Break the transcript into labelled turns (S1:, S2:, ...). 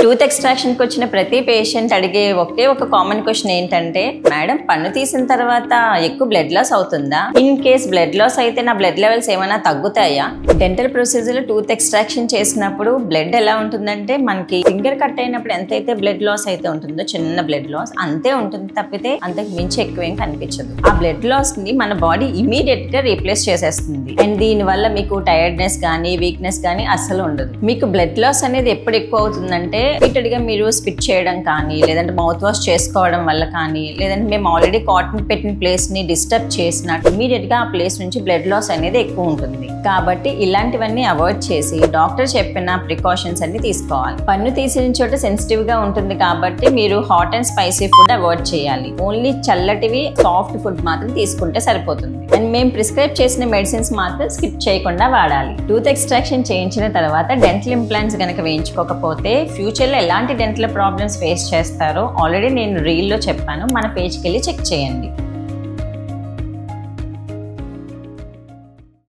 S1: Tooth extraction కి వచ్చిన ప్రతి పేషెంట్ అడిగే ఒకే ఒక కామన్ క్వశ్చన్ ఏంటంటే, మేడం పన్ను తీసిన తర్వాత ఎక్కువ బ్లడ్ లాస్ అవుతుందా? ఇన్ కేస్ బ్లడ్ లాస్ అయితే నా బ్లడ్ లెవెల్స్ ఏమైనా తగ్గుతాయా? డెంటల్ ప్రొసీజర్ లో టూత్ ఎక్స్ట్రాక్షన్ చేసినప్పుడు బ్లడ్ ఎలా ఉంటుందంటే, మనకి ఫింగర్ కట్ అయినప్పుడు ఎంతైతే బ్లడ్ లాస్ అయితే ఉంటుందో, చిన్న బ్లడ్ లాస్ అంతే ఉంటుంది తప్పితే అంతకు మించి ఎక్కువేం కనిపించదు. ఆ బ్లడ్ లాస్ ని మన బాడీ ఇమీడియట్ గా రీప్లేస్ చేసేస్తుంది. అండ్ దీని వల్ల మీకు టైర్డ్నెస్ కానీ వీక్నెస్ కానీ అస్సలు ఉండదు. మీకు బ్లడ్ లాస్ అనేది ఎప్పుడు ఎక్కువ అవుతుందంటే, రిపీటెడ్ గా మీరు స్పిట్ చేయడం కానీ, లేదంటే మౌత్ వాష్ చేసుకోవడం వల్ల కానీ, లేదంటే మేము ఆల్రెడీ కాటన్ పెట్టిన ప్లేస్ ని డిస్టర్బ్ చేసినట్టు ఇమీడియట్ గా ఆ ప్లేస్ నుంచి బ్లడ్ లాస్ అనేది ఎక్కువ ఉంటుంది. కాబట్టి ఇలాంటివన్నీ అవాయిడ్ చేసి డాక్టర్ చెప్పిన ప్రికాషన్స్ అన్ని తీసుకోవాలి. పన్ను తీసిన చోట సెన్సిటివ్ గా ఉంటుంది కాబట్టి మీరు hot and spicy food avoid చేయాలి. ఓన్లీ చల్లటివి సాఫ్ట్ ఫుడ్ మాత్రం తీసుకుంటే సరిపోతుంది. అండ్ మేము ప్రిస్క్రైబ్ చేసిన మెడిసిన్స్ మాత్రం స్కిప్ చేయకుండా వాడాలి. టూత్ ఎక్స్ట్రాక్షన్ చేయించిన తర్వాత డెంటల్ ఇంప్లాంట్స్ కనుక వేయించుకోకపోతే ఫ్యూచర్లో ఎలాంటి డెంటల్ ప్రాబ్లమ్స్ ఫేస్ చేస్తారో ఆల్రెడీ నేను రీల్లో చెప్పాను. మన పేజ్కి వెళ్ళి చెక్ చేయండి.